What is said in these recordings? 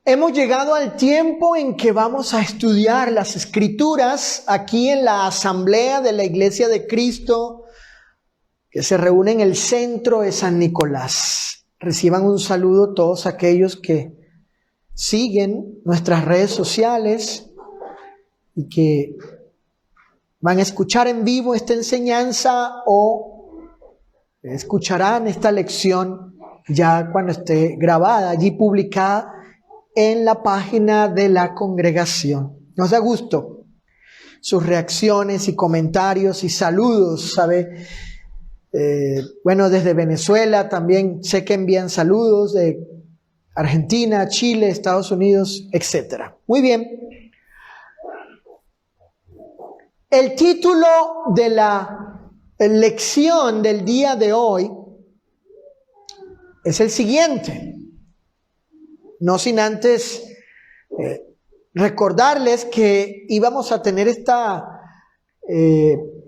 Hemos llegado al tiempo en que vamos a estudiar las Escrituras aquí en la asamblea de la Iglesia de Cristo que se reúne en el centro de San Nicolás. Reciban un saludo todos aquellos que siguen nuestras redes sociales y que van a escuchar en vivo esta enseñanza o escucharán esta lección ya cuando esté grabada, allí publicada en la página de la congregación. Nos da gusto sus reacciones y comentarios y saludos, ¿sabe? Bueno, desde Venezuela también sé que envían saludos, de Argentina, Chile, Estados Unidos, etc. Muy bien. El título de la lección del día de hoy es el siguiente. No sin antes recordarles que íbamos a tener esta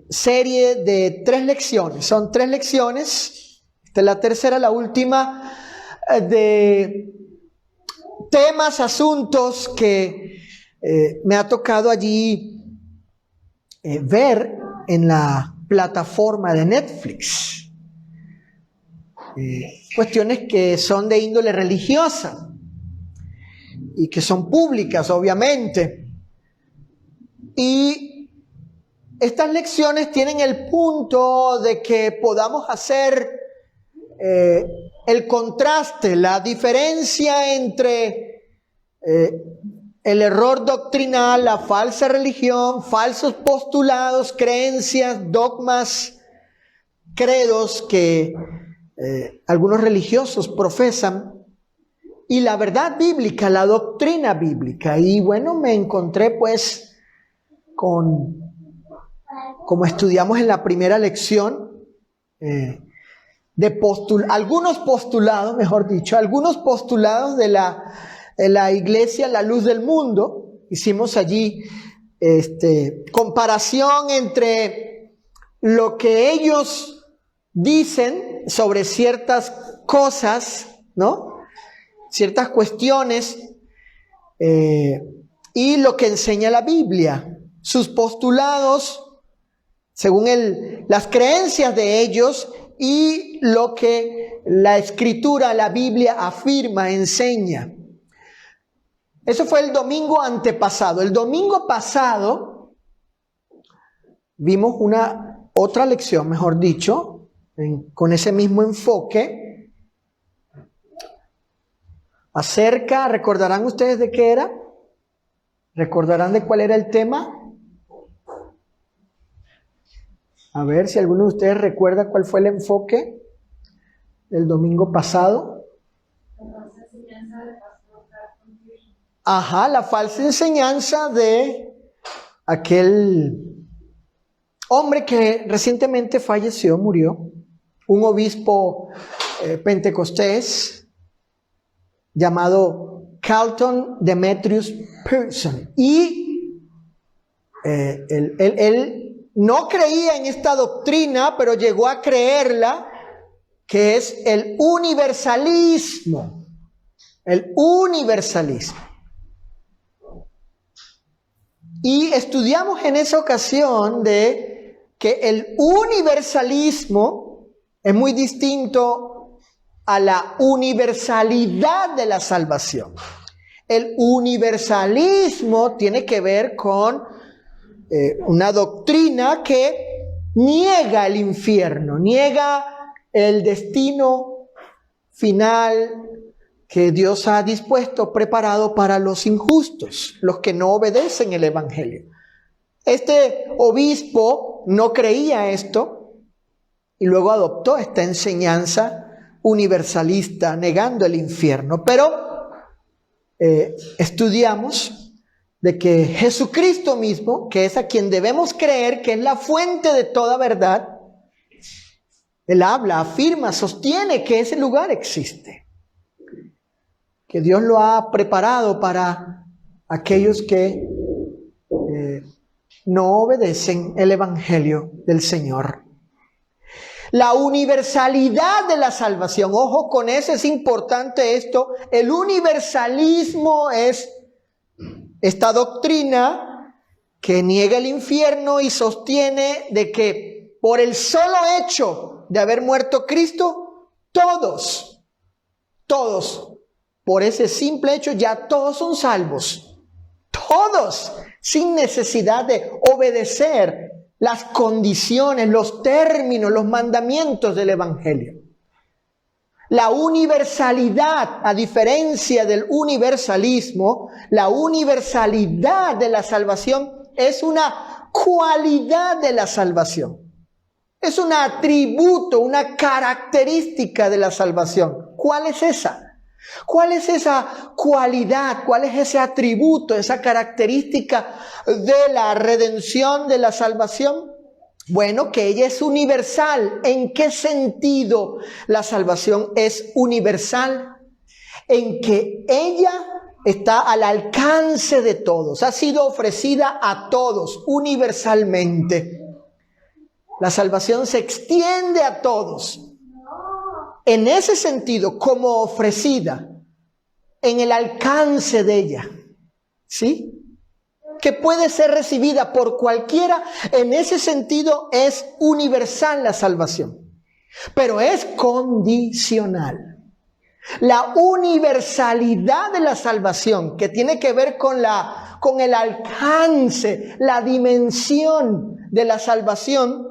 serie de 3 lecciones. Son 3 lecciones. Esta es la tercera, la última, de temas, asuntos que me ha tocado allí ver en la plataforma de Netflix. Cuestiones que son de índole religiosa y que son públicas, obviamente. Y estas lecciones tienen el punto de que podamos hacer el contraste, la diferencia entre el error doctrinal, la falsa religión, falsos postulados, creencias, dogmas, credos que algunos religiosos profesan, y la verdad bíblica, la doctrina bíblica. Y bueno, me encontré pues con, como estudiamos en la primera lección, algunos postulados de la iglesia, la luz del mundo. Hicimos allí comparación entre lo que ellos dicen sobre ciertas cosas, ¿no? Ciertas cuestiones y lo que enseña la Biblia, sus postulados según las creencias de ellos y lo que la Escritura, la Biblia afirma, enseña. Eso fue el domingo antepasado. El domingo pasado vimos otra lección, mejor dicho, con ese mismo enfoque. ¿Recordarán ustedes de qué era? ¿Recordarán de cuál era el tema? A ver si alguno de ustedes recuerda cuál fue el enfoque del domingo pasado. Ajá, la falsa enseñanza de aquel hombre que recientemente falleció, murió, un obispo pentecostés, llamado Carlton Demetrius Pearson. Y él no creía en esta doctrina, pero llegó a creerla, que es el universalismo. El universalismo. Y estudiamos en esa ocasión de que el universalismo es muy distinto a la universalidad de la salvación. El universalismo tiene que ver con una doctrina que niega el infierno, niega el destino final que Dios ha dispuesto, preparado para los injustos, los que no obedecen el Evangelio. Este obispo no creía esto y luego adoptó esta enseñanza universalista, negando el infierno. Pero estudiamos de que Jesucristo mismo, que es a quien debemos creer, que es la fuente de toda verdad, Él habla, afirma, sostiene que ese lugar existe, que Dios lo ha preparado para aquellos que no obedecen el Evangelio del Señor. La universalidad de la salvación. Ojo con eso, es importante esto. El universalismo es esta doctrina que niega el infierno y sostiene de que por el solo hecho de haber muerto Cristo, todos, por ese simple hecho ya todos son salvos. Todos, sin necesidad de obedecer las condiciones, los términos, los mandamientos del Evangelio. La universalidad, a diferencia del universalismo, la universalidad de la salvación es una cualidad de la salvación. Es un atributo, una característica de la salvación. ¿Cuál es esa? ¿Cuál es esa cualidad? ¿Cuál es ese atributo, esa característica de la redención, de la salvación? Bueno, que ella es universal. ¿En qué sentido la salvación es universal? En que ella está al alcance de todos, ha sido ofrecida a todos universalmente. La salvación se extiende a todos. En ese sentido, como ofrecida, en el alcance de ella, ¿sí? Que puede ser recibida por cualquiera, en ese sentido es universal la salvación. Pero es condicional. La universalidad de la salvación, que tiene que ver con el alcance, la dimensión de la salvación,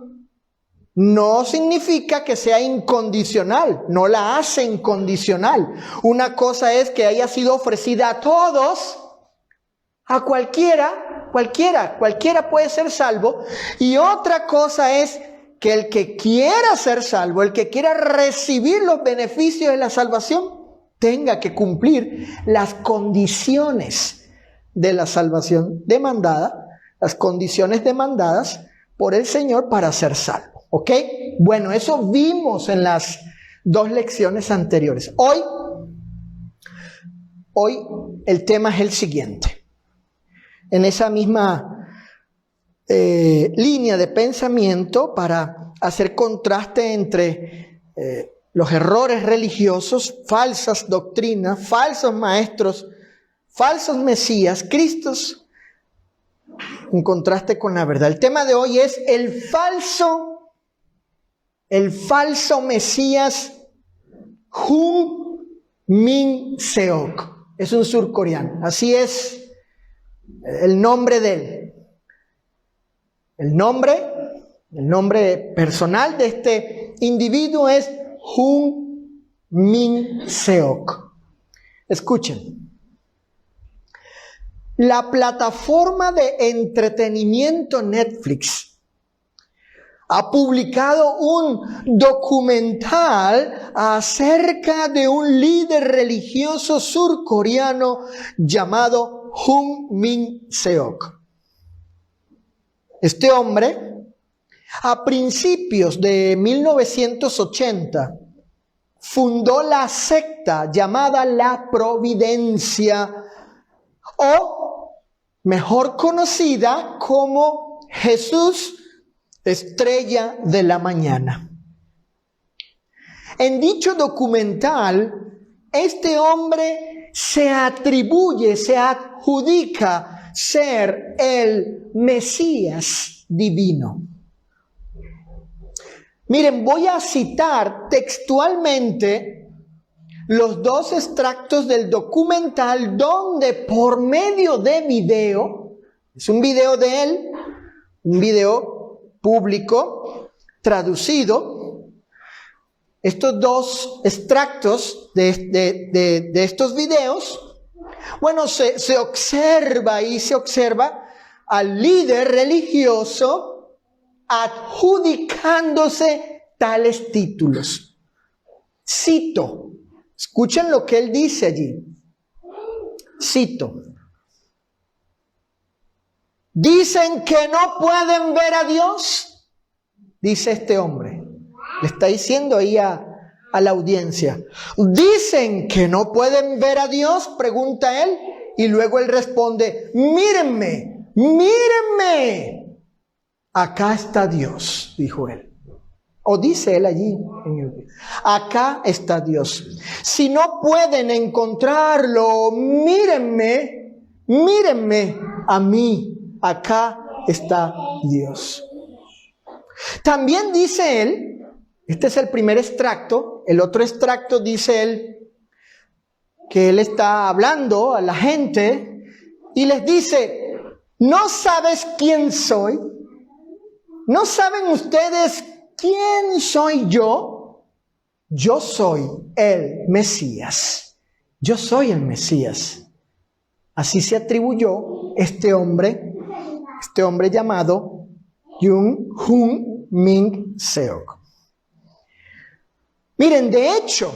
no significa que sea incondicional, no la hace incondicional. Una cosa es que haya sido ofrecida a todos, a cualquiera puede ser salvo. Y otra cosa es que el que quiera ser salvo, el que quiera recibir los beneficios de la salvación, tenga que cumplir las condiciones de la salvación demandada, las condiciones demandadas por el Señor para ser salvo. ¿Ok? Bueno, eso vimos en las 2 lecciones anteriores. Hoy el tema es el siguiente. En esa misma línea de pensamiento, para hacer contraste entre los errores religiosos, falsas doctrinas, falsos maestros, falsos mesías, Cristos, en contraste con la verdad. El tema de hoy es el falso Mesías Jung Min Seok. Es un surcoreano. Así es el nombre de él. El nombre personal de este individuo es Jung Min Seok. Escuchen. La plataforma de entretenimiento Netflix ha publicado un documental acerca de un líder religioso surcoreano llamado Jung Min Seok. Este hombre, a principios de 1980, fundó la secta llamada La Providencia, o mejor conocida como Jesús Estrella de la Mañana. En dicho documental, este hombre se adjudica ser el Mesías divino. Miren, voy a citar textualmente los 2 extractos del documental donde por medio de video, es un video de él, un video público, traducido, estos 2 extractos de estos videos, bueno, se observa al líder religioso adjudicándose tales títulos. Cito, escuchen lo que él dice allí. Cito. Dicen que no pueden ver a Dios, dice este hombre. Le está diciendo ahí a la audiencia. Dicen que no pueden ver a Dios, pregunta él, y luego él responde, mírenme, acá está Dios, dijo él. O dice él allí, acá está Dios. Si no pueden encontrarlo, mírenme a mí, acá está Dios. También dice él, este es el primer extracto, el otro extracto dice él, que él está hablando a la gente y les dice, ¿no sabes quién soy? ¿No saben ustedes quién soy yo? Yo soy el Mesías. Yo soy el Mesías. Así se atribuyó este hombre llamado Hun Ming Seok. Miren, de hecho,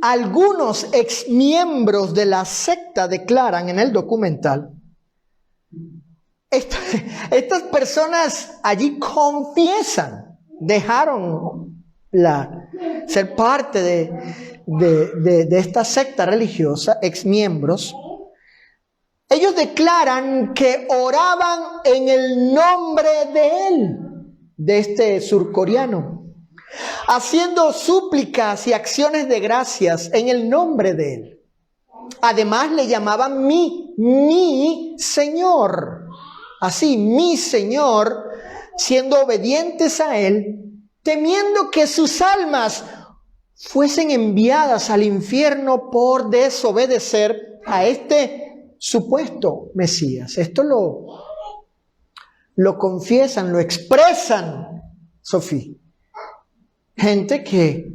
algunos exmiembros de la secta declaran en el documental, estas personas allí confiesan, dejaron ser parte de esta secta religiosa, exmiembros. Ellos declaran que oraban en el nombre de él, de este surcoreano, haciendo súplicas y acciones de gracias en el nombre de él. Además le llamaban mi Señor. Así, mi Señor, siendo obedientes a él, temiendo que sus almas fuesen enviadas al infierno por desobedecer a este supuesto Mesías. Esto lo confiesan, lo expresan, Sofía. Gente que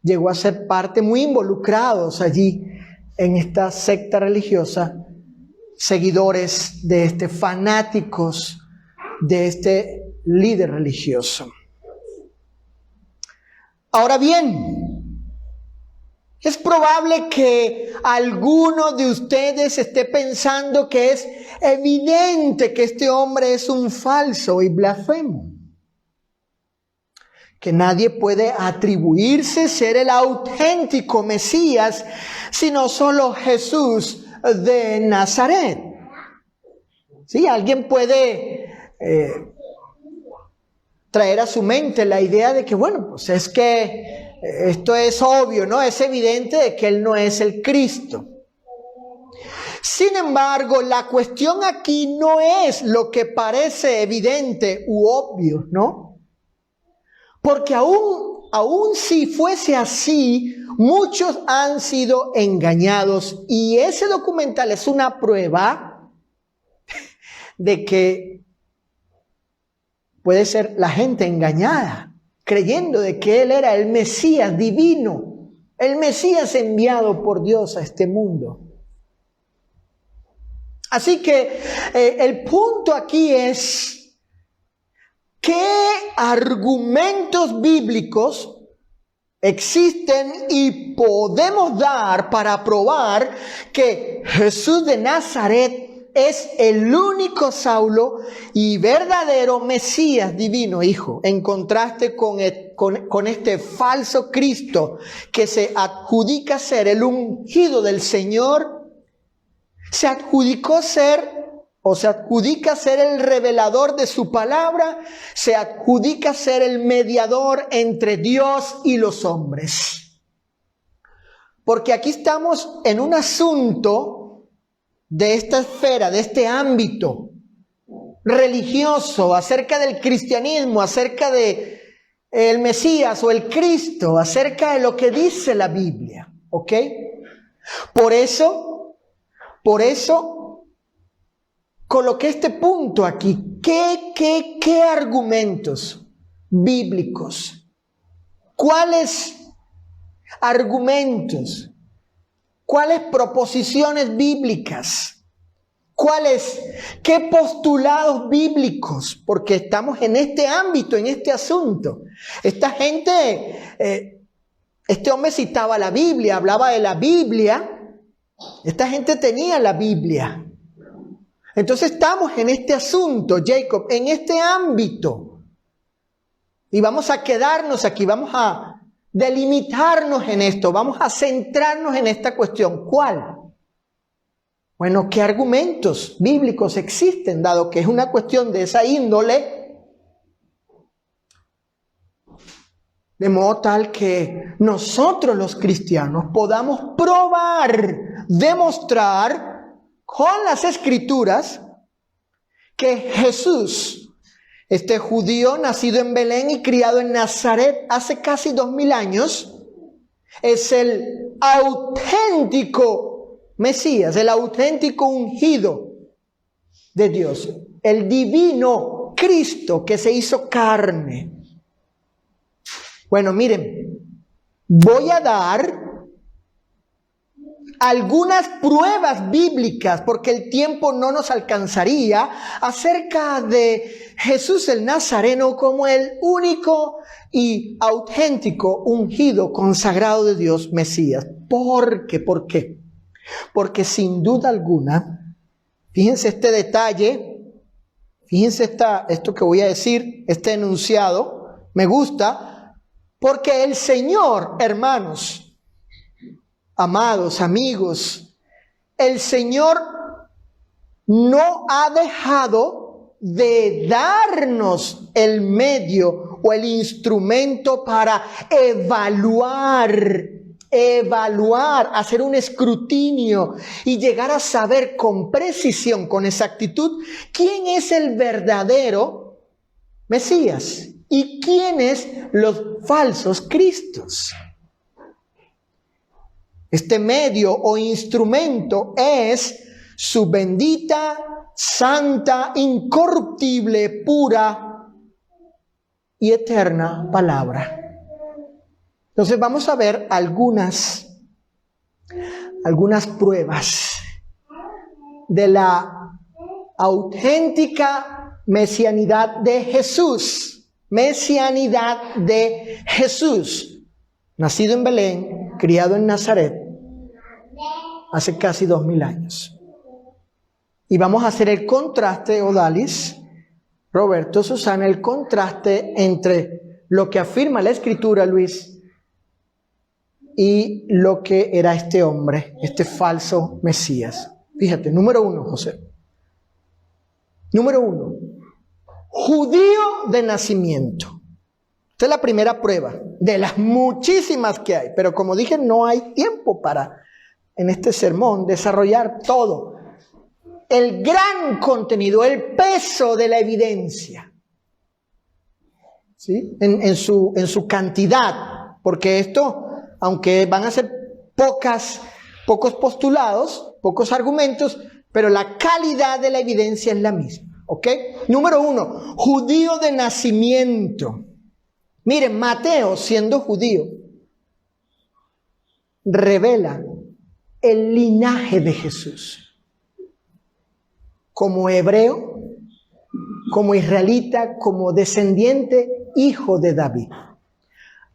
llegó a ser parte, muy involucrados allí en esta secta religiosa, seguidores de este, fanáticos de este líder religioso. Ahora bien, es probable que alguno de ustedes esté pensando que es evidente que este hombre es un falso y blasfemo, que nadie puede atribuirse ser el auténtico Mesías, sino solo Jesús de Nazaret. Sí, alguien puede traer a su mente la idea de que, bueno, pues es que esto es obvio, ¿no? Es evidente de que Él no es el Cristo. Sin embargo, la cuestión aquí no es lo que parece evidente u obvio, ¿no? Porque aún si fuese así, muchos han sido engañados. Y ese documental es una prueba de que puede ser la gente engañada, creyendo de que Él era el Mesías divino, el Mesías enviado por Dios a este mundo. Así que el punto aquí es, ¿qué argumentos bíblicos existen y podemos dar para probar que Jesús de Nazaret es el único Saulo y verdadero Mesías divino, hijo, en contraste con este falso Cristo que se adjudica ser el ungido del Señor? Se adjudica ser el revelador de su palabra, se adjudica ser el mediador entre Dios y los hombres. Porque aquí estamos en un asunto de esta esfera, de este ámbito religioso, acerca del cristianismo, acerca de el Mesías o el Cristo, acerca de lo que dice la Biblia, ¿ok? Por eso coloqué este punto aquí. ¿Qué argumentos bíblicos? ¿Cuáles argumentos? ¿Cuáles proposiciones bíblicas? ¿Qué postulados bíblicos? Porque estamos en este ámbito, en este asunto. Esta gente, este hombre citaba la Biblia, hablaba de la Biblia. Esta gente tenía la Biblia. Entonces estamos en este asunto, Jacob, en este ámbito. Y vamos a quedarnos aquí, vamos a delimitarnos en esto, vamos a centrarnos en esta cuestión. ¿Cuál? Bueno, ¿qué argumentos bíblicos existen, dado que es una cuestión de esa índole? de modo tal que nosotros los cristianos podamos probar, demostrar con las Escrituras que Jesús, este judío nacido en Belén y criado en Nazaret hace casi 2000 años, es el auténtico Mesías, el auténtico ungido de Dios, el divino Cristo que se hizo carne. Bueno, miren, voy a dar algunas pruebas bíblicas, porque el tiempo no nos alcanzaría, acerca de Jesús el Nazareno como el único y auténtico ungido consagrado de Dios, Mesías. ¿Por qué? ¿Por qué? Porque sin duda alguna, fíjense este detalle, fíjense esto que voy a decir, este enunciado, me gusta, porque el Señor, hermanos, amados, amigos, el Señor no ha dejado de darnos el medio o el instrumento para evaluar, hacer un escrutinio y llegar a saber con precisión, con exactitud, quién es el verdadero Mesías y quiénes los falsos Cristos. Este medio o instrumento es su bendita, santa, incorruptible, pura y eterna palabra. Entonces vamos a ver algunas pruebas de la auténtica mesianidad de Jesús. Mesianidad de Jesús, nacido en Belén, criado en Nazaret, hace casi 2000 años. Y vamos a hacer el contraste, Odalis, Roberto, Susana, el contraste entre lo que afirma la Escritura, Luis, y lo que era este hombre, este falso Mesías. Fíjate, número 1, José. Número 1, judío de nacimiento. Esta es la primera prueba de las muchísimas que hay, pero como dije, no hay tiempo para, en este sermón, desarrollar todo. El gran contenido, el peso de la evidencia, ¿sí? En su cantidad, porque esto, aunque van a ser pocos postulados, pocos argumentos, pero la calidad de la evidencia es la misma. ¿Ok? Número 1, judío de nacimiento. Miren, Mateo, siendo judío, revela el linaje de Jesús. Como hebreo, como israelita, como descendiente, hijo de David.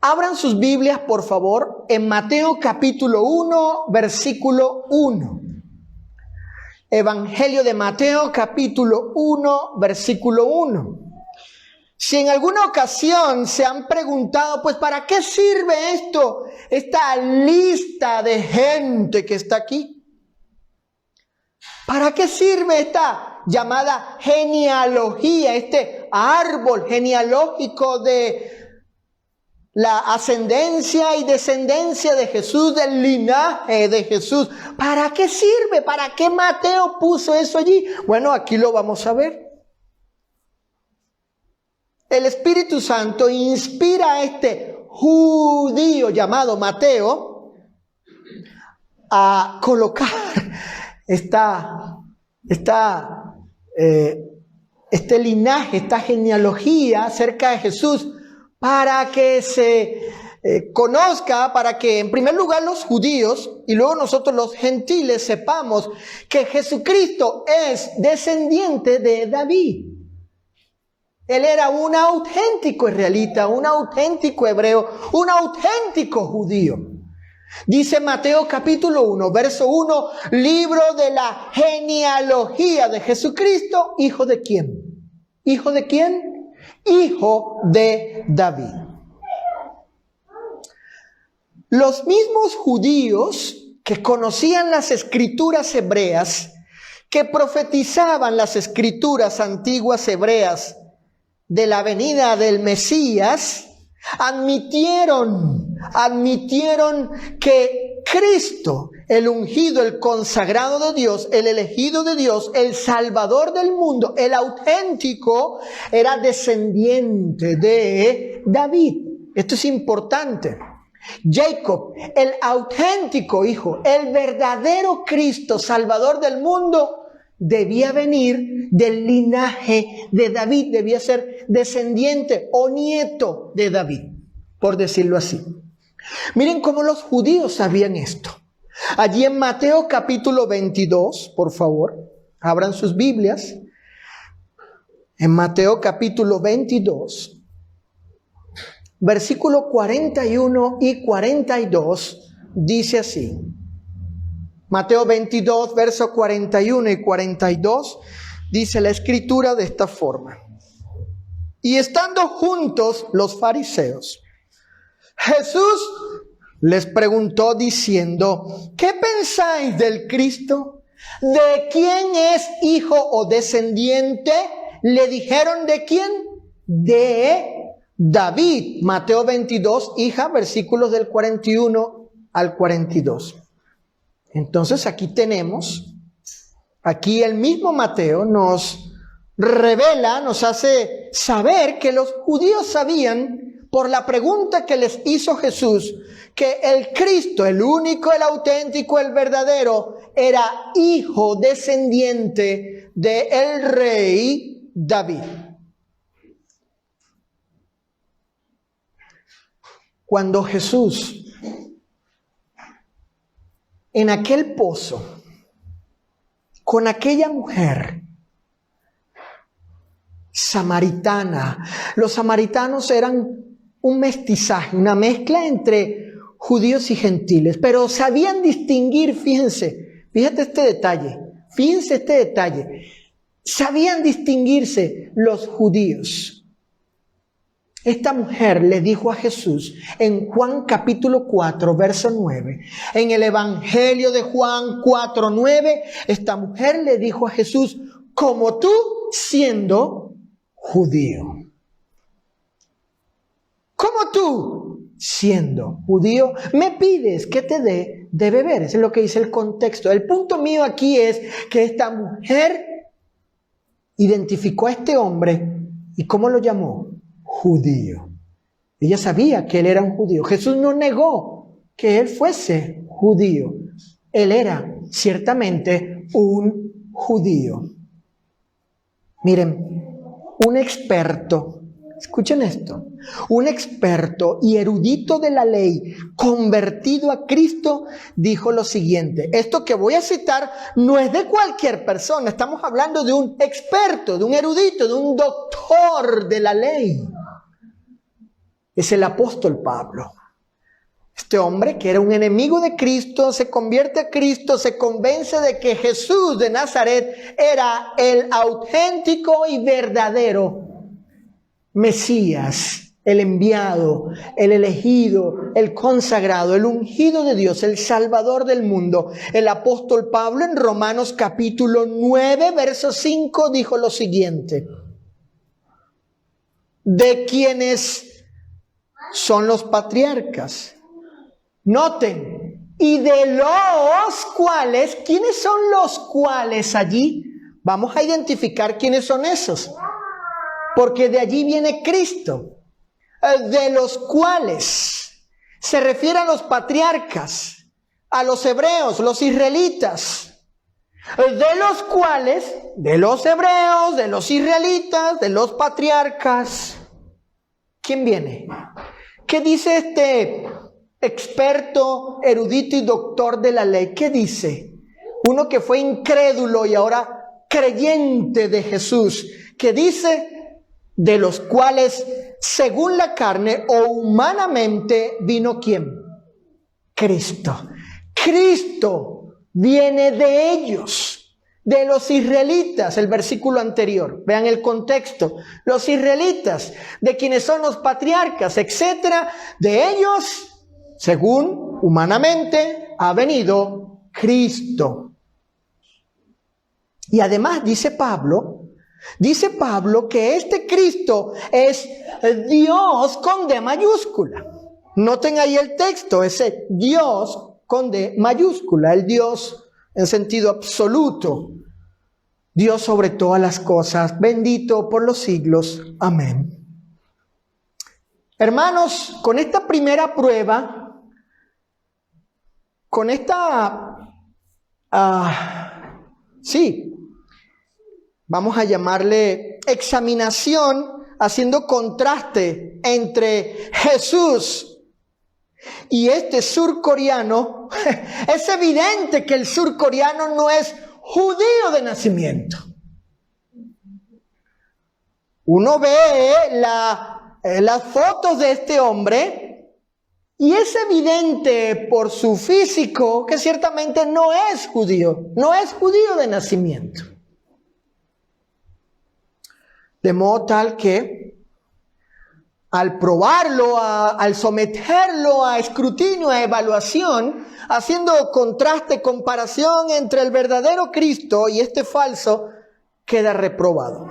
Abran sus Biblias, por favor, en Mateo capítulo 1, versículo 1. Evangelio de Mateo, capítulo 1, versículo 1. Si en alguna ocasión se han preguntado, pues, ¿para qué sirve esto? Esta lista de gente que está aquí. ¿Para qué sirve esta llamada genealogía, este árbol genealógico de la ascendencia y descendencia de Jesús, del linaje de Jesús? ¿Para qué sirve? ¿Para qué Mateo puso eso allí? Bueno, aquí lo vamos a ver. El Espíritu Santo inspira a este judío llamado Mateo a colocar este linaje, esta genealogía acerca de Jesús, para que se conozca, para que en primer lugar los judíos y luego nosotros los gentiles sepamos que Jesucristo es descendiente de David. Él era un auténtico israelita, un auténtico hebreo, un auténtico judío. Dice Mateo capítulo 1, verso 1, libro de la genealogía de Jesucristo, ¿hijo de quién? ¿Hijo de quién? Hijo de David. Los mismos judíos que conocían las escrituras hebreas, que profetizaban las escrituras antiguas hebreas de la venida del Mesías, Admitieron que Cristo, el ungido, el consagrado de Dios, el elegido de Dios, el Salvador del mundo, el auténtico, era descendiente de David. Esto es importante. Jacob, el auténtico hijo, el verdadero Cristo, Salvador del mundo, debía venir del linaje de David, debía ser descendiente o nieto de David, por decirlo así. Miren cómo los judíos sabían esto. Allí en Mateo capítulo 22, por favor, abran sus Biblias. En Mateo capítulo 22, versículo 41 y 42, dice así. Mateo 22, versos 41 y 42, dice la escritura de esta forma. Y estando juntos los fariseos, Jesús les preguntó diciendo, ¿qué pensáis del Cristo? ¿De quién es hijo o descendiente? Le dijeron, ¿de quién? De David. Mateo 22, hija, versículos del 41 al 42. Entonces aquí el mismo Mateo nos revela, nos hace saber que los judíos sabían por la pregunta que les hizo Jesús, que el Cristo, el único, el auténtico, el verdadero, era hijo descendiente del rey David. Cuando Jesús, en aquel pozo, con aquella mujer samaritana, los samaritanos eran un mestizaje, una mezcla entre judíos y gentiles, pero sabían distinguir, fíjense este detalle, sabían distinguirse los judíos. Esta mujer le dijo a Jesús en Juan capítulo 4, verso 9. En el Evangelio de Juan 4, 9, esta mujer le dijo a Jesús, como tú siendo judío. Como tú siendo judío, me pides que te dé de beber. Eso es lo que dice el contexto. El punto mío aquí es que esta mujer identificó a este hombre y ¿cómo lo llamó? Judío. Ella sabía que él era un judío. Jesús no negó que él fuese judío. Él era ciertamente un judío. Miren, un experto, escuchen esto, un experto y erudito de la ley, convertido a Cristo, dijo lo siguiente. Esto que voy a citar no es de cualquier persona, estamos hablando de un experto, de un erudito, de un doctor de la ley. Es el apóstol Pablo. Este hombre que era un enemigo de Cristo, se convierte a Cristo, se convence de que Jesús de Nazaret era el auténtico y verdadero Mesías, el enviado, el elegido, el consagrado, el ungido de Dios, el Salvador del mundo. El apóstol Pablo en Romanos capítulo 9, verso 5 dijo lo siguiente. De quienes son los patriarcas. Noten, y de los cuales, ¿quiénes son los cuales allí? Vamos a identificar quiénes son esos, porque de allí viene Cristo. De los cuales se refiere a los patriarcas, a los hebreos, los israelitas. De los cuales, de los hebreos, de los israelitas, de los patriarcas. ¿Quién viene? ¿Qué dice este experto, erudito y doctor de la ley? ¿Qué dice? Uno que fue incrédulo y ahora creyente de Jesús. ¿Qué dice? De los cuales, según la carne o humanamente, vino ¿quién? Cristo. Cristo viene de ellos. De los israelitas, el versículo anterior. Vean el contexto. Los israelitas, de quienes son los patriarcas, etcétera. De ellos, según humanamente, ha venido Cristo. Y además dice Pablo Dice Pablo que este Cristo es Dios con D mayúscula. Noten ahí el texto, ese Dios con D mayúscula, el Dios en sentido absoluto. Dios sobre todas las cosas, bendito por los siglos. Amén. Hermanos, con esta primera prueba, con esta, vamos a llamarle examinación, haciendo contraste entre Jesús y este surcoreano, es evidente que el surcoreano no es judío de nacimiento. Uno ve las fotos de este hombre y es evidente por su físico que ciertamente no es judío de nacimiento. De modo tal que al probarlo, al someterlo a escrutinio, a evaluación, haciendo contraste, comparación entre el verdadero Cristo y este falso, queda reprobado.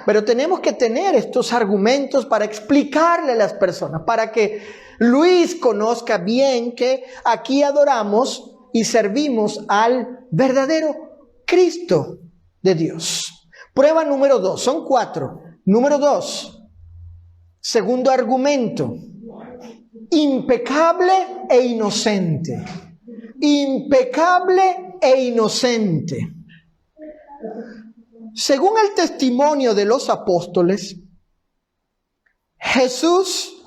Pero tenemos que tener estos argumentos para explicarle a las personas, para que Luis conozca bien que aquí adoramos y servimos al verdadero Cristo de Dios. Prueba número 2, son 4. Número 2, segundo argumento, impecable e inocente. Impecable e inocente. Según el testimonio de los apóstoles, Jesús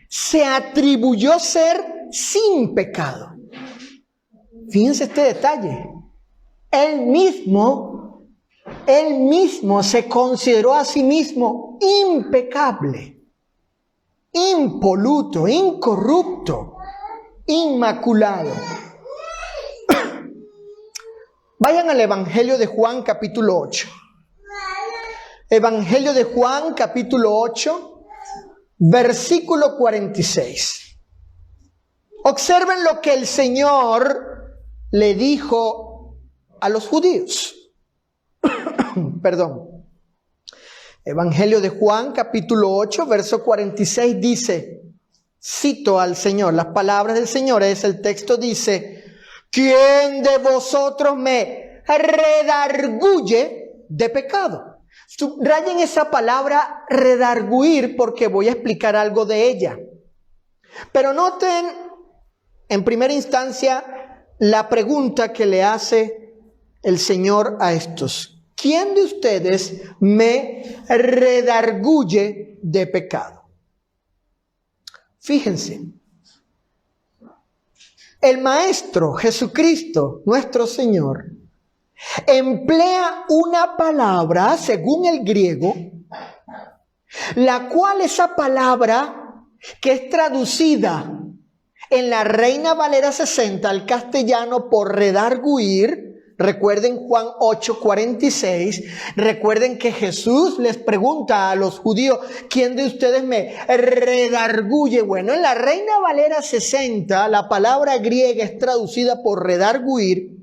se atribuyó ser sin pecado. Fíjense este detalle. Él mismo se consideró a sí mismo impecable, impoluto, incorrupto, inmaculado. Vayan al Evangelio de Juan capítulo 8. Evangelio de Juan capítulo 8, versículo 46. Observen lo que el Señor le dijo a los judíos. Perdón. Evangelio de Juan capítulo 8, verso 46 dice, cito al Señor, las palabras del Señor, es el texto, dice: ¿quién de vosotros me redarguye de pecado? Subrayen esa palabra redarguir porque voy a explicar algo de ella. Pero noten en primera instancia la pregunta que le hace el Señor a estos. ¿Quién de ustedes me redarguye de pecado? Fíjense. El Maestro Jesucristo, nuestro Señor, emplea una palabra, según el griego, la cual esa palabra que es traducida en la Reina Valera 60 al castellano por redarguir. Recuerden Juan 8:46, recuerden que Jesús les pregunta a los judíos, ¿quién de ustedes me redarguye? Bueno, en la Reina Valera 60 la palabra griega es traducida por redarguir,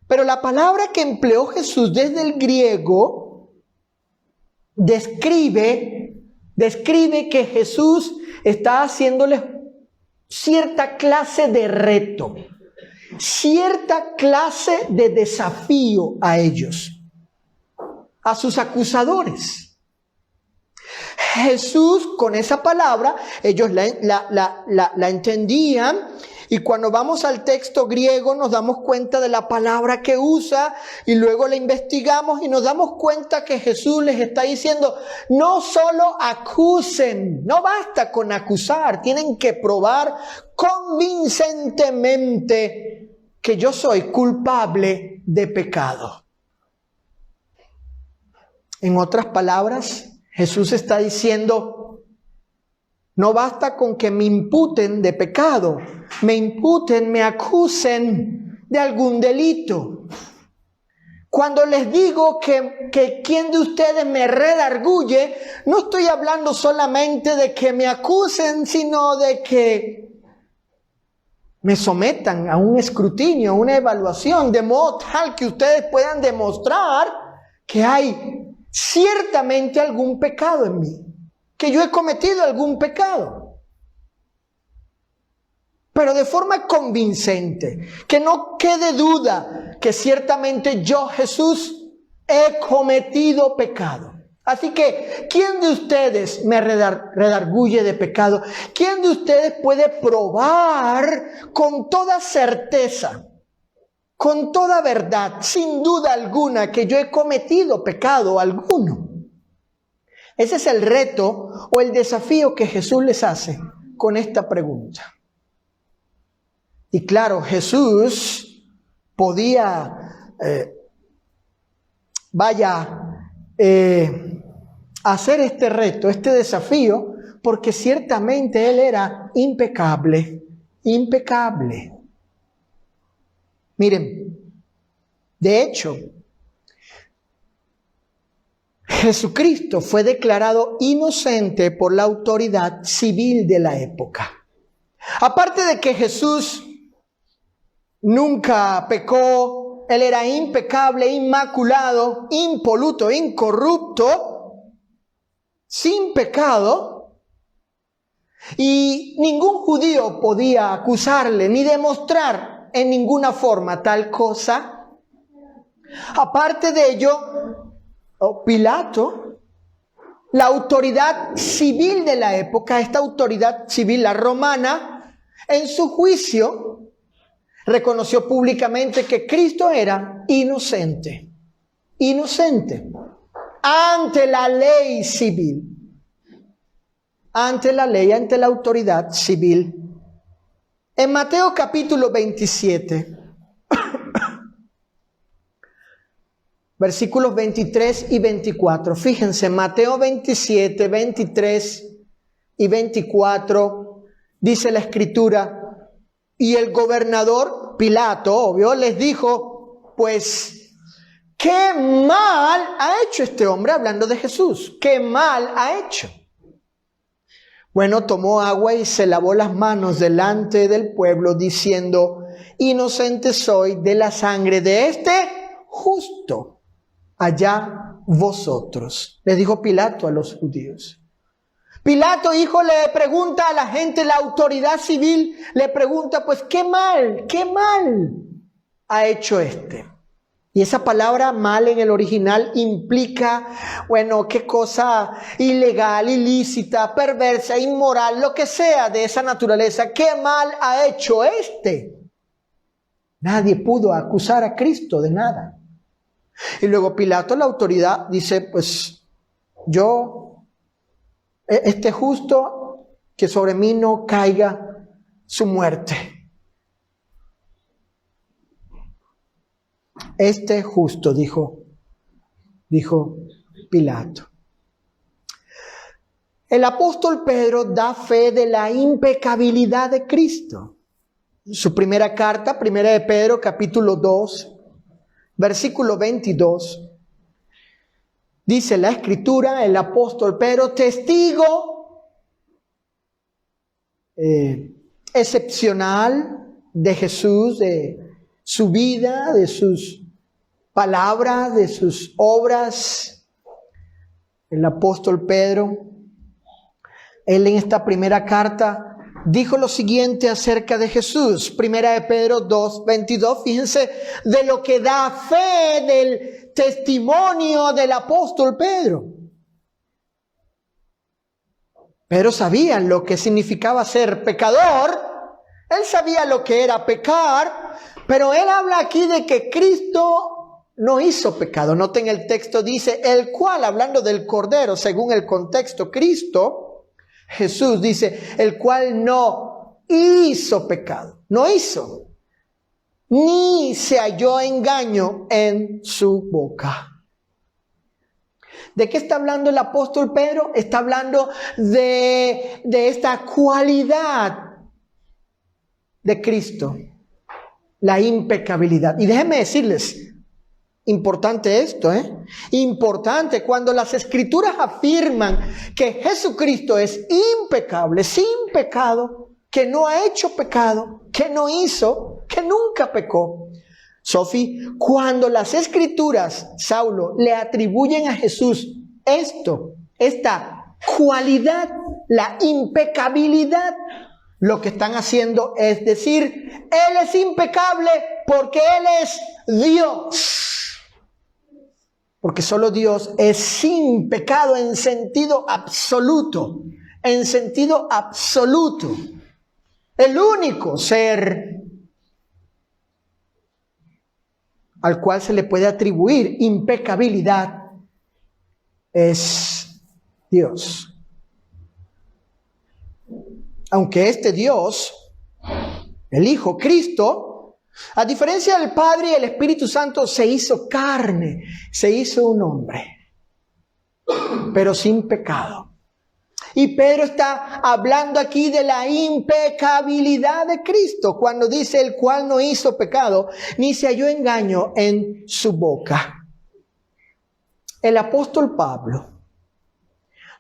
pero la palabra que empleó Jesús desde el griego describe que Jesús está haciéndoles cierta clase de reto, cierta clase de desafío a ellos, a sus acusadores. Jesús, con esa palabra, ellos la entendían, y cuando vamos al texto griego nos damos cuenta de la palabra que usa, y luego la investigamos y nos damos cuenta que Jesús les está diciendo, no solo acusen, no basta con acusar, tienen que probar convincentemente que yo soy culpable de pecado. En otras palabras, Jesús está diciendo, no basta con que me imputen de pecado, me acusen de algún delito. Cuando les digo que quién de ustedes me redarguye, no estoy hablando solamente de que me acusen, sino de que me sometan a un escrutinio, a una evaluación, de modo tal que ustedes puedan demostrar que hay ciertamente algún pecado en mí, que yo he cometido algún pecado, pero de forma convincente, que no quede duda que ciertamente yo, Jesús, he cometido pecado. Así que, ¿quién de ustedes me redarguye de pecado? ¿Quién de ustedes puede probar con toda certeza, con toda verdad, sin duda alguna, que yo he cometido pecado alguno? Ese es el reto o el desafío que Jesús les hace con esta pregunta. Y claro, Jesús podía, hacer este reto, este desafío, porque ciertamente Él era impecable, impecable. Miren, de hecho, Jesucristo fue declarado inocente por la autoridad civil de la época. Aparte de que Jesús nunca pecó, Él era impecable, inmaculado, impoluto, incorrupto, sin pecado, y ningún judío podía acusarle ni demostrar en ninguna forma tal cosa. Aparte de ello, Pilato, la autoridad civil de la época, esta autoridad civil, la romana, en su juicio reconoció públicamente que Cristo era inocente, inocente, ante la ley civil, ante la ley, ante la autoridad civil. En Mateo capítulo 27, versículos 23 y 24, fíjense, Mateo 27, 23 y 24, dice la Escritura: y el gobernador Pilato, obvio, les dijo, pues, ¿qué mal ha hecho este hombre? Hablando de Jesús. ¿Qué mal ha hecho? Bueno, tomó agua y se lavó las manos delante del pueblo, diciendo: inocente soy de la sangre de este justo. Allá vosotros. Le dijo Pilato a los judíos. Pilato, hijo, le pregunta a la gente, la autoridad civil, le pregunta, pues, qué mal ha hecho este? Y esa palabra mal en el original implica, bueno, qué cosa ilegal, ilícita, perversa, inmoral, lo que sea de esa naturaleza. ¿Qué mal ha hecho este? Nadie pudo acusar a Cristo de nada. Y luego Pilato, la autoridad, dice, pues yo, este justo, que sobre mí no caiga su muerte. Este justo, dijo Pilato. El apóstol Pedro da fe de la impecabilidad de Cristo. Su primera carta, primera de Pedro, capítulo 2, versículo 22. Dice la Escritura, el apóstol Pedro, testigo excepcional de Jesús, de su vida, de sus palabras, de sus obras. El apóstol Pedro, él en esta primera carta dijo lo siguiente acerca de Jesús. Primera de Pedro 2, 22. Fíjense de lo que da fe del testimonio del apóstol Pedro. Pedro sabía lo que significaba ser pecador. Él sabía lo que era pecar. Pero él habla aquí de que Cristo no hizo pecado. Noten el texto, dice, el cual, hablando del Cordero, según el contexto, Cristo, Jesús dice, el cual no hizo pecado. No hizo. Ni se halló engaño en su boca. ¿De qué está hablando el apóstol Pedro? Está hablando de esta cualidad de Cristo. La impecabilidad. Y déjenme decirles, importante esto, importante, cuando las Escrituras afirman que Jesucristo es impecable, sin pecado, que no ha hecho pecado, que no hizo, que nunca pecó. Sophie, cuando las Escrituras, Saulo, le atribuyen a Jesús esta cualidad, la impecabilidad, lo que están haciendo es decir, Él es impecable porque Él es Dios. Porque solo Dios es sin pecado en sentido absoluto. En sentido absoluto. El único ser al cual se le puede atribuir impecabilidad es Dios. Aunque este Dios, el Hijo, Cristo, a diferencia del Padre y el Espíritu Santo, se hizo carne, se hizo un hombre, pero sin pecado. Y Pedro está hablando aquí de la impecabilidad de Cristo, cuando dice el cual no hizo pecado, ni se halló engaño en su boca. El apóstol Pablo,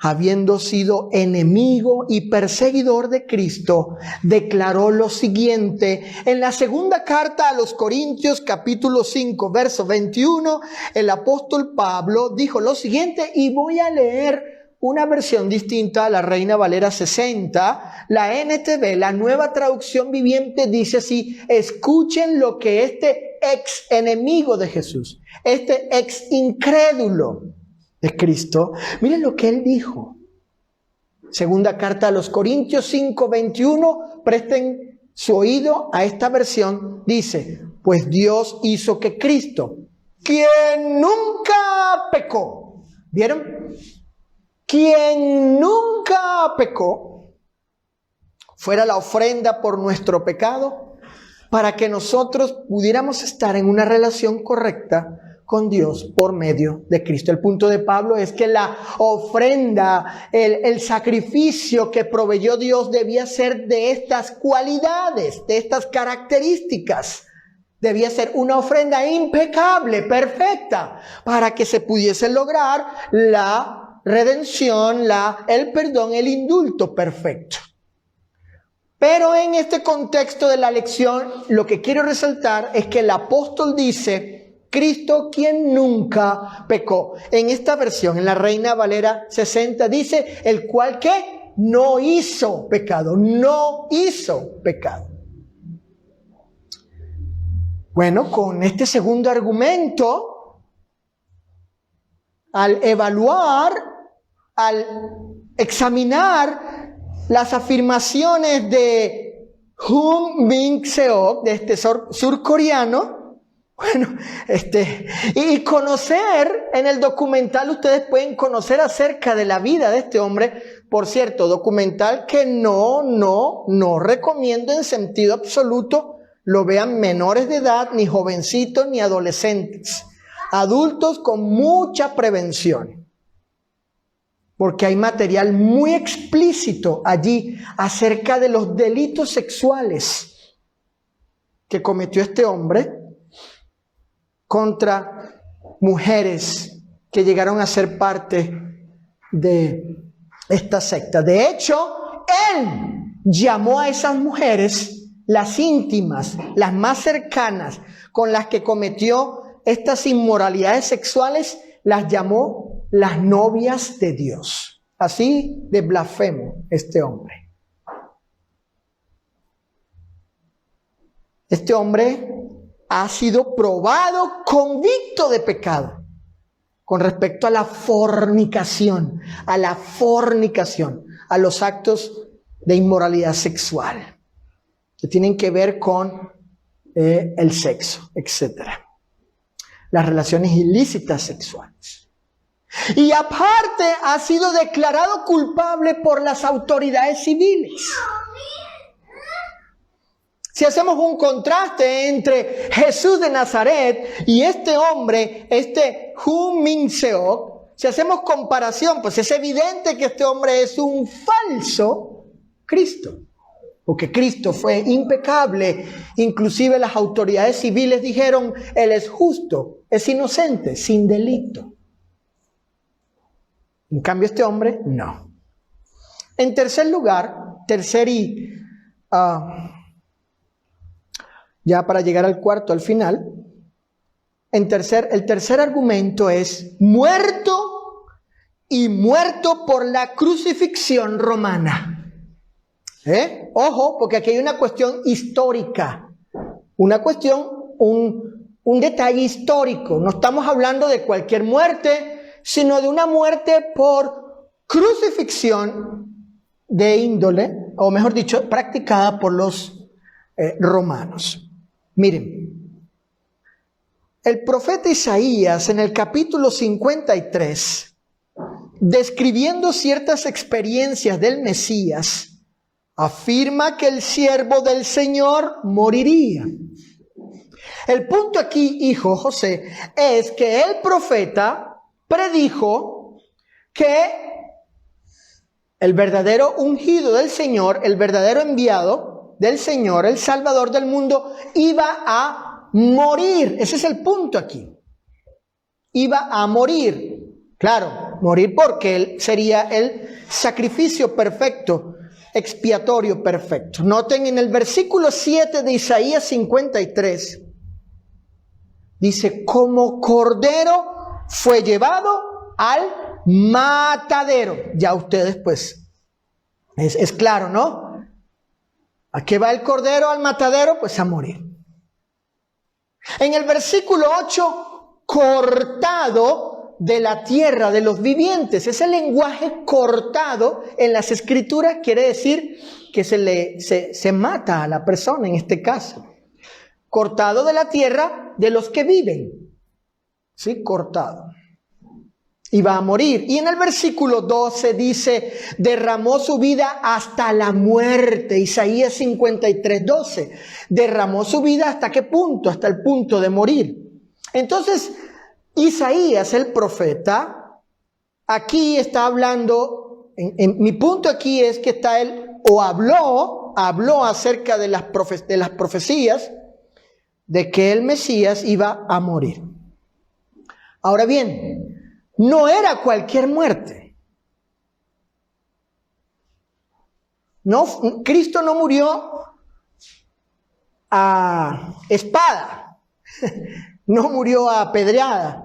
habiendo sido enemigo y perseguidor de Cristo, declaró lo siguiente en la segunda carta a los Corintios, capítulo 5, verso 21. El apóstol Pablo dijo lo siguiente, y voy a leer una versión distinta a la Reina Valera 60, la NTV, la Nueva Traducción Viviente, dice así: escuchen lo que este ex enemigo de Jesús, este ex incrédulo de Cristo, miren lo que él dijo. Segunda carta a los Corintios 5, 21, presten su oído a esta versión, dice: pues Dios hizo que Cristo, quien nunca pecó, ¿vieron? Quien nunca pecó, fuera la ofrenda por nuestro pecado, para que nosotros pudiéramos estar en una relación correcta con Dios por medio de Cristo. El punto de Pablo es que la ofrenda, el sacrificio que proveyó Dios debía ser de estas cualidades, de estas características. Debía ser una ofrenda impecable, perfecta, para que se pudiese lograr la redención, el perdón, el indulto perfecto. Pero en este contexto de la lección, lo que quiero resaltar es que el apóstol dice: Cristo quien nunca pecó. En esta versión, en la Reina Valera 60, dice: el cual que no hizo pecado, no hizo pecado. Bueno, con este segundo argumento, al evaluar, al examinar las afirmaciones de Jung Min Seok, de este surcoreano, bueno, y conocer en el documental, ustedes pueden conocer acerca de la vida de este hombre. Por cierto, documental que no recomiendo en sentido absoluto lo vean menores de edad, ni jovencitos, ni adolescentes. Adultos con mucha prevención. Porque hay material muy explícito allí acerca de los delitos sexuales que cometió este hombre contra mujeres que llegaron a ser parte de esta secta. De hecho, él llamó a esas mujeres, las íntimas, las más cercanas, con las que cometió estas inmoralidades sexuales, las llamó las novias de Dios. Así de blasfemo este hombre. Este hombre ha sido probado, convicto de pecado con respecto a la fornicación, a los actos de inmoralidad sexual que tienen que ver con el sexo, etc. Las relaciones ilícitas sexuales. Y aparte ha sido declarado culpable por las autoridades civiles. Si hacemos un contraste entre Jesús de Nazaret y este hombre, Jung Min Seok, si hacemos comparación, pues es evidente que este hombre es un falso Cristo. Porque Cristo fue impecable. Inclusive las autoridades civiles dijeron: Él es justo, es inocente, sin delito. En cambio este hombre, no. En tercer lugar, tercer y ya para llegar al cuarto, al final, el tercer argumento es muerto y muerto por la crucifixión romana. Ojo, porque aquí hay una cuestión histórica, una cuestión, un detalle histórico. No estamos hablando de cualquier muerte, sino de una muerte por crucifixión de índole, o mejor dicho, practicada por los romanos. Miren, el profeta Isaías en el capítulo 53, describiendo ciertas experiencias del Mesías, afirma que el siervo del Señor moriría. El punto aquí, hijo José, es que el profeta predijo que el verdadero ungido del Señor, el verdadero enviado del Señor, el Salvador del mundo, iba a morir. Ese es el punto aquí. Iba a morir. Claro, morir porque él sería el sacrificio perfecto, expiatorio perfecto. Noten en el versículo 7 de Isaías 53, dice, como cordero fue llevado al matadero. Ya ustedes pues, es claro, ¿no? ¿A qué va el cordero al matadero? Pues a morir. En el versículo 8, cortado de la tierra de los vivientes. Ese lenguaje cortado en las escrituras quiere decir que se mata a la persona en este caso. Cortado de la tierra de los que viven. ¿Sí? Cortado. Iba a morir. Y en el versículo 12 dice, derramó su vida hasta la muerte. Isaías 53, 12. Derramó su vida ¿hasta qué punto? Hasta el punto de morir. Entonces, Isaías, el profeta, aquí está hablando, mi punto aquí es que está él, o habló acerca de las profecías, de que el Mesías iba a morir. Ahora bien, no era cualquier muerte. No, Cristo no murió a espada, no murió a apedreada.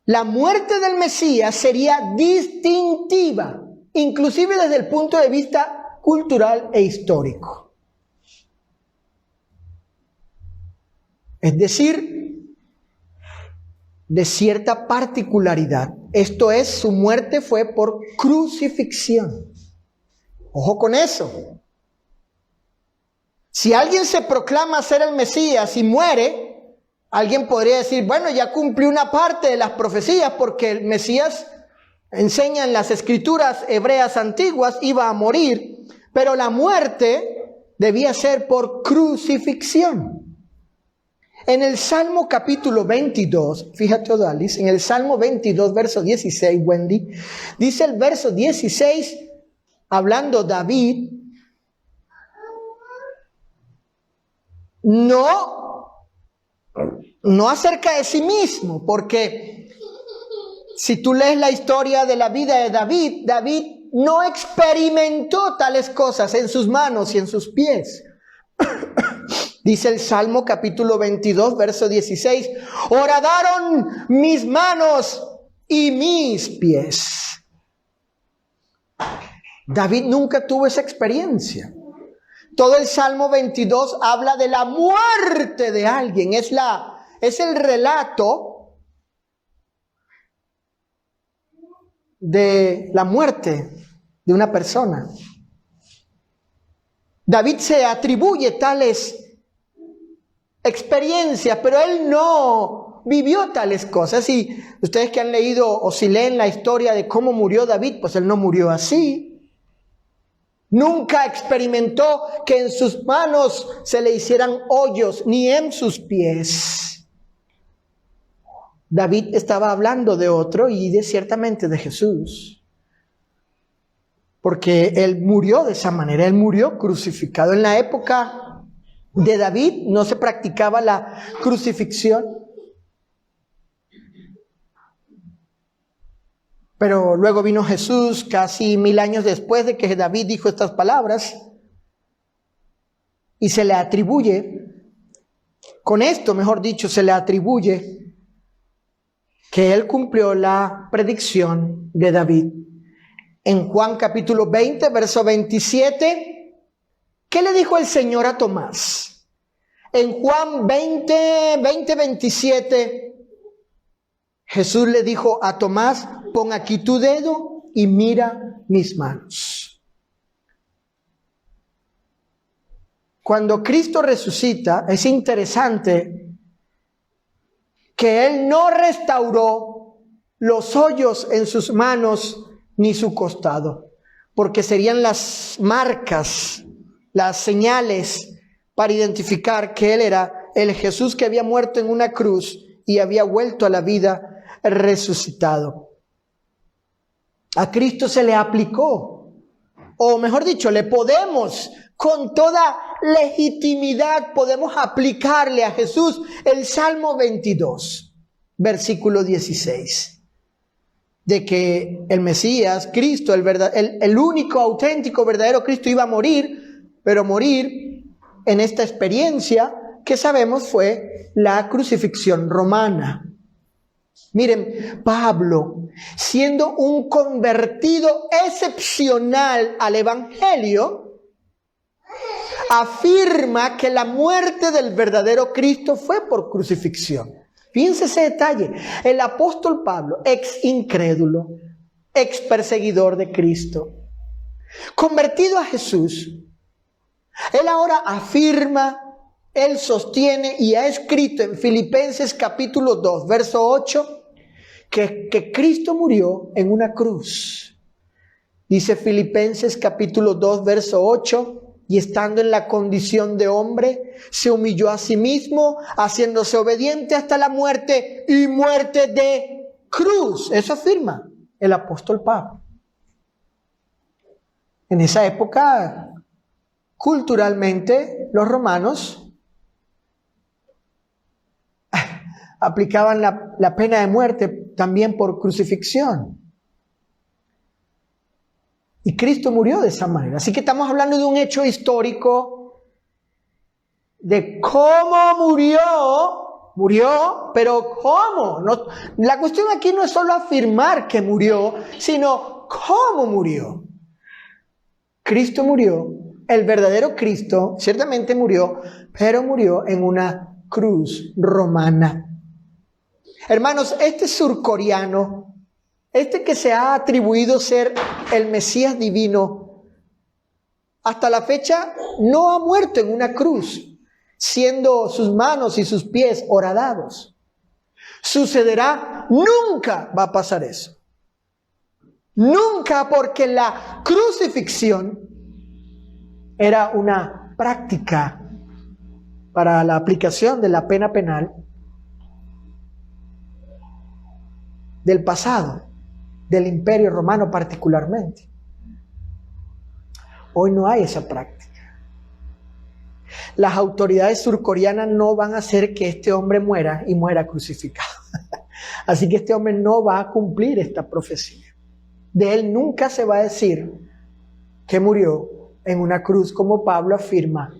La muerte del Mesías sería distintiva, inclusive desde el punto de vista cultural e histórico. Es decir, de cierta particularidad. Esto es, su muerte fue por crucifixión. Ojo con eso. Si alguien se proclama ser el Mesías y muere, alguien podría decir, bueno, ya cumplió una parte de las profecías porque el Mesías, enseña en las escrituras hebreas antiguas, iba a morir, pero la muerte debía ser por crucifixión. En el Salmo capítulo 22, fíjate Odalis, en el Salmo 22, verso 16, Wendy, dice el verso 16, hablando David, no acerca de sí mismo, porque si tú lees la historia de la vida de David, David no experimentó tales cosas en sus manos y en sus pies. Dice el Salmo capítulo 22, verso 16, horadaron mis manos y mis pies. David nunca tuvo esa experiencia. Todo el Salmo 22 habla de la muerte de alguien. Es el relato de la muerte de una persona. David se atribuye tales experiencias, pero él no vivió tales cosas. Y ustedes que han leído o si leen la historia de cómo murió David, pues él no murió así. Nunca experimentó que en sus manos se le hicieran hoyos, ni en sus pies. David estaba hablando de otro y ciertamente de Jesús. Porque él murió de esa manera, él murió crucificado. En la época de David no se practicaba la crucifixión. Pero luego vino Jesús casi 1000 años después de que David dijo estas palabras. Y se le atribuye, con esto, mejor dicho, se le atribuye que él cumplió la predicción de David. En Juan capítulo 20, verso 27, ¿qué le dijo el Señor a Tomás? En Juan 27, Jesús le dijo a Tomás, pon aquí tu dedo y mira mis manos. Cuando Cristo resucita, es interesante que Él no restauró los hoyos en sus manos ni su costado, porque serían las marcas, las señales para identificar que Él era el Jesús que había muerto en una cruz y había vuelto a la vida resucitado. A Cristo se le aplicó, o mejor dicho, le podemos, con toda legitimidad, podemos aplicarle a Jesús el Salmo 22, versículo 16, de que el Mesías, Cristo, el único, auténtico, verdadero Cristo iba a morir, pero morir en esta experiencia que sabemos fue la crucifixión romana. Miren, Pablo, siendo un convertido excepcional al Evangelio, afirma que la muerte del verdadero Cristo fue por crucifixión. Fíjense ese detalle. El apóstol Pablo, ex incrédulo, ex perseguidor de Cristo, convertido a Jesús, él ahora afirma, él sostiene y ha escrito en Filipenses capítulo 2, verso 8, que Cristo murió en una cruz. Dice Filipenses capítulo 2, verso 8, y estando en la condición de hombre, se humilló a sí mismo, haciéndose obediente hasta la muerte y muerte de cruz. Eso afirma el apóstol Pablo. En esa época, culturalmente, los romanos aplicaban la pena de muerte también por crucifixión. Y Cristo murió de esa manera. Así que estamos hablando de un hecho histórico, de cómo murió, pero cómo. No, la cuestión aquí no es solo afirmar que murió, sino cómo murió. Cristo murió, el verdadero Cristo ciertamente murió, pero murió en una cruz romana. Hermanos, este surcoreano, este que se ha atribuido ser el Mesías divino, hasta la fecha no ha muerto en una cruz, siendo sus manos y sus pies horadados. Sucederá, nunca va a pasar eso. Nunca, porque la crucifixión era una práctica para la aplicación de la pena penal del pasado, del Imperio Romano particularmente. Hoy no hay esa práctica. Las autoridades surcoreanas no van a hacer que este hombre muera y muera crucificado. Así que este hombre no va a cumplir esta profecía. De él nunca se va a decir que murió en una cruz, como Pablo afirma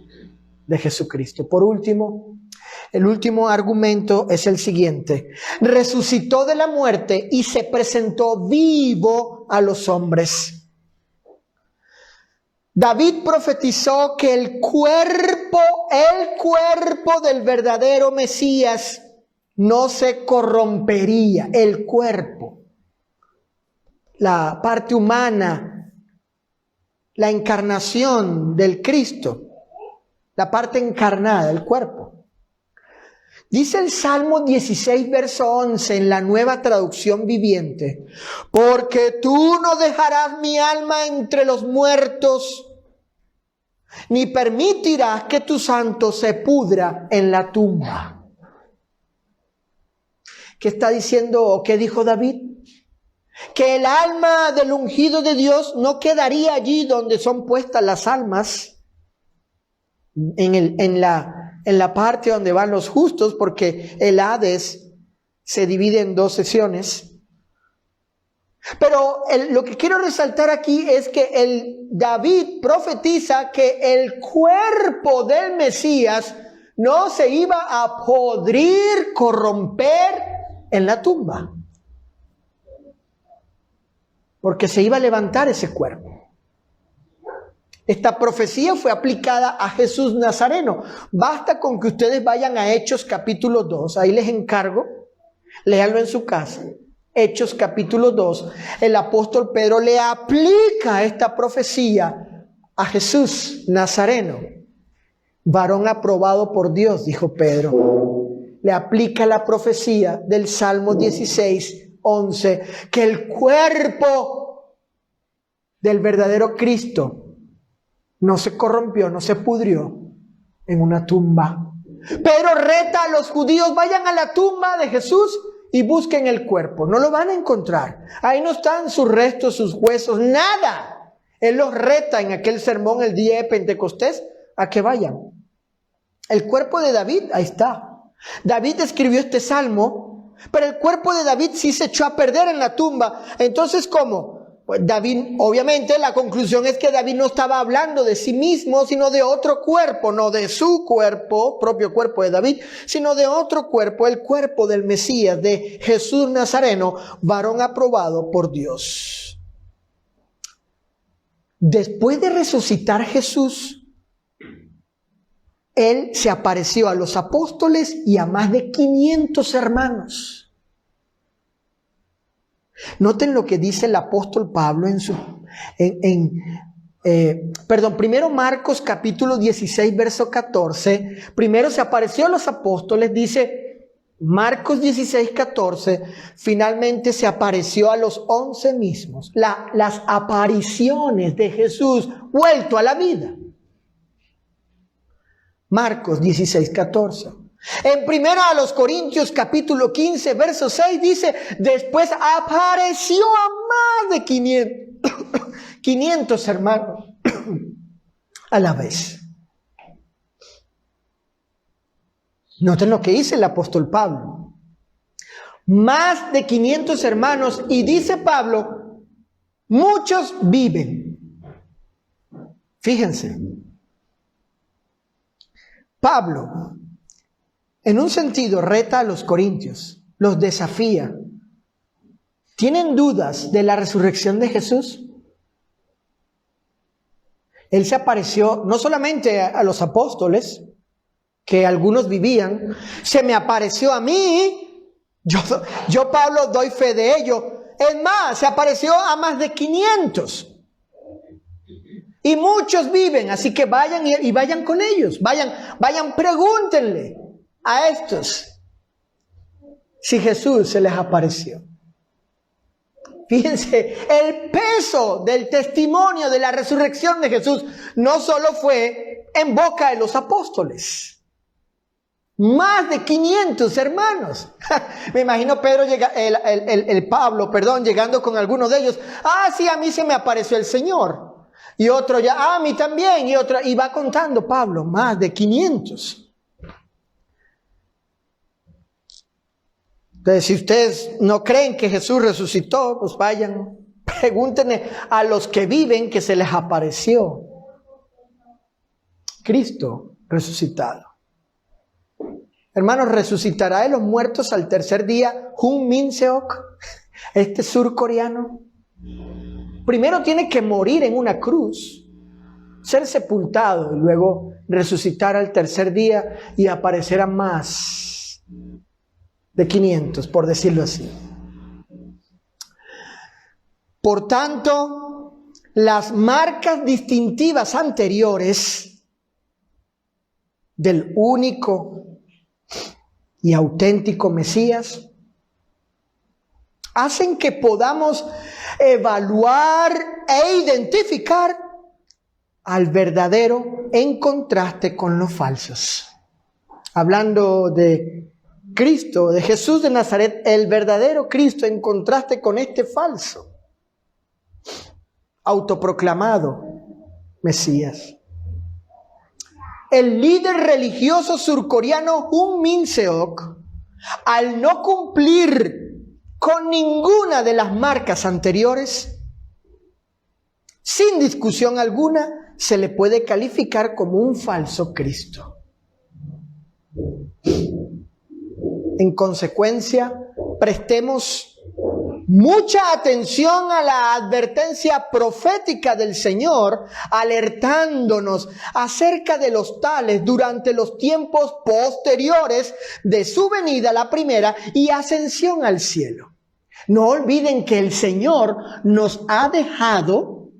de Jesucristo. Por último, el último argumento es el siguiente: resucitó de la muerte y se presentó vivo a los hombres. David profetizó que el cuerpo del verdadero Mesías no se corrompería. El cuerpo, la parte humana, la encarnación del Cristo, la parte encarnada del cuerpo. Dice el Salmo 16, verso 11, en la Nueva Traducción Viviente: porque tú no dejarás mi alma entre los muertos, ni permitirás que tu santo se pudra en la tumba. ¿Qué está diciendo o qué dijo David? Que el alma del ungido de Dios no quedaría allí donde son puestas las almas, en la parte donde van los justos, porque el Hades se divide en dos secciones. Pero lo que quiero resaltar aquí es que David profetiza que el cuerpo del Mesías no se iba a podrir, corromper en la tumba, porque se iba a levantar ese cuerpo. Esta profecía fue aplicada a Jesús Nazareno. Basta con que ustedes vayan a Hechos capítulo 2, ahí les encargo, léanlo en su casa. Hechos capítulo 2, el apóstol Pedro le aplica esta profecía a Jesús Nazareno. Varón aprobado por Dios, dijo Pedro. Le aplica la profecía del Salmo 16, 11, que el cuerpo del verdadero Cristo no se corrompió, no se pudrió en una tumba. Pedro reta a los judíos: vayan a la tumba de Jesús y busquen el cuerpo. No lo van a encontrar. Ahí no están sus restos, sus huesos, nada. Él los reta en aquel sermón el día de Pentecostés a que vayan. El cuerpo de David, ahí está. David escribió este salmo, pero el cuerpo de David sí se echó a perder en la tumba. Entonces, ¿cómo? Pues David, obviamente la conclusión es que David no estaba hablando de sí mismo, sino de otro cuerpo, no de su cuerpo, propio cuerpo de David, sino de otro cuerpo, el cuerpo del Mesías, de Jesús Nazareno, varón aprobado por Dios. Después de resucitar Jesús, Él se apareció a los apóstoles y a más de 500 hermanos. Noten lo que dice el apóstol Pablo primero Marcos capítulo 16, verso 14. Primero se apareció a los apóstoles, dice Marcos 16, 14. Finalmente se apareció a los 11 mismos. Las apariciones de Jesús vuelto a la vida. Marcos 16, 14. En primero a los Corintios capítulo 15 verso 6 dice: después apareció a más de 500 hermanos a la vez. Noten lo que dice el apóstol Pablo: más de 500 hermanos, y dice Pablo, muchos viven. Fíjense, Pablo en un sentido reta a los corintios, los desafía. ¿Tienen dudas de la resurrección de Jesús? Él se apareció no solamente a los apóstoles, que algunos vivían, se me apareció a mí. Yo Pablo doy fe de ello. Es más, se apareció a más de 500. Y muchos viven, así que vayan y vayan con ellos. Vayan, pregúntenle a estos si Jesús se les apareció. Fíjense, el peso del testimonio de la resurrección de Jesús no solo fue en boca de los apóstoles. Más de 500 hermanos. Me imagino Pedro Pablo, llegando con algunos de ellos. Sí, a mí se me apareció el Señor. Y otro ya, a mí también. Y va contando Pablo, más de 500. Entonces, si ustedes no creen que Jesús resucitó, pues vayan, pregúntenle a los que viven que se les apareció Cristo resucitado. Hermanos, ¿resucitará de los muertos al tercer día Hun Min Seok, este surcoreano? Primero tiene que morir en una cruz, ser sepultado y luego resucitar al tercer día y aparecer a más de 500, por decirlo así. Por tanto, las marcas distintivas anteriores del único y auténtico Mesías hacen que podamos evaluar e identificar al verdadero en contraste con los falsos. Hablando de Cristo, de Jesús de Nazaret, el verdadero Cristo en contraste con este falso, autoproclamado Mesías. El líder religioso surcoreano Hun Min Seok, al no cumplir con ninguna de las marcas anteriores, sin discusión alguna, se le puede calificar como un falso Cristo. En consecuencia, prestemos mucha atención a la advertencia profética del Señor, alertándonos acerca de los tales durante los tiempos posteriores de su venida, la primera, y ascensión al cielo. No olviden que el Señor nos ha dejado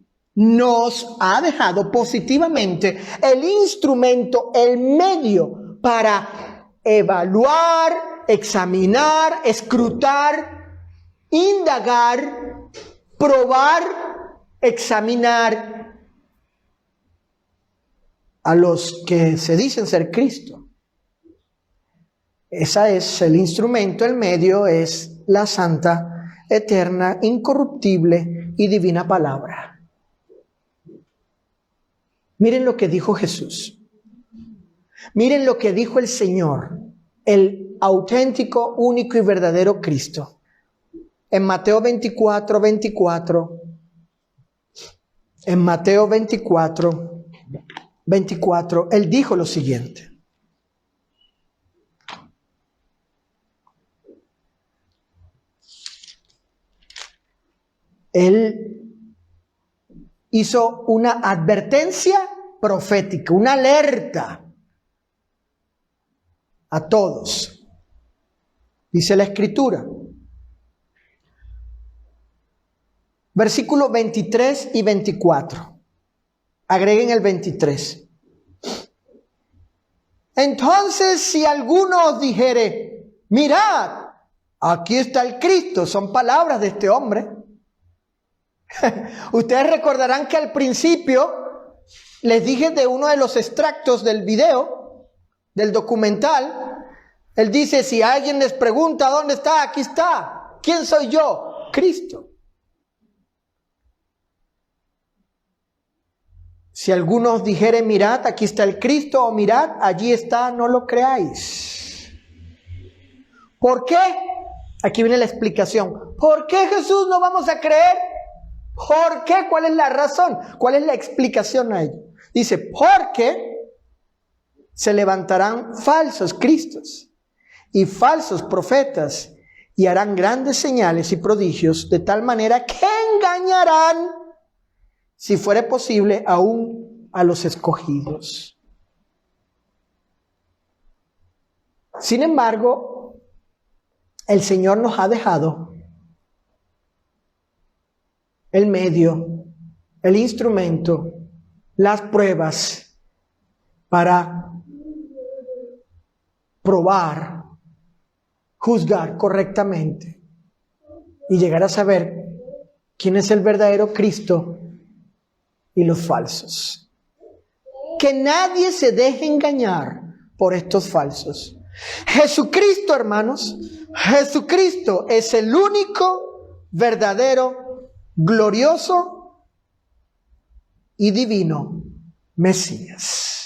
positivamente el instrumento, el medio para evaluar, examinar, escrutar, indagar, probar, examinar a los que se dicen ser Cristo. Ese es el instrumento, el medio es la santa, eterna, incorruptible y divina palabra. Miren lo que dijo Jesús. Miren lo que dijo el Señor, el auténtico, único y verdadero Cristo. En Mateo 24, Él dijo lo siguiente. Él hizo una advertencia profética, una alerta a todos. Dice la Escritura. Versículos 23 y 24. Agreguen el 23. Entonces, si alguno os dijere, mirad, aquí está el Cristo, son palabras de este hombre. Ustedes recordarán que al principio les dije de uno de los extractos del video, del documental. Él dice, si alguien les pregunta dónde está, aquí está. ¿Quién soy yo? Cristo. Si alguno os dijere, mirad, aquí está el Cristo, o mirad, allí está, no lo creáis. ¿Por qué? Aquí viene la explicación. ¿Por qué Jesús no vamos a creer? ¿Por qué? ¿Cuál es la razón? ¿Cuál es la explicación a ello? Dice, porque se levantarán falsos cristos y falsos profetas y harán grandes señales y prodigios de tal manera que engañarán, si fuere posible, aún a los escogidos. Sin embargo, el Señor nos ha dejado el medio, el instrumento, las pruebas para probar, juzgar correctamente y llegar a saber quién es el verdadero Cristo y los falsos. Que nadie se deje engañar por estos falsos. Jesucristo, hermanos, Jesucristo es el único, verdadero, glorioso y divino Mesías.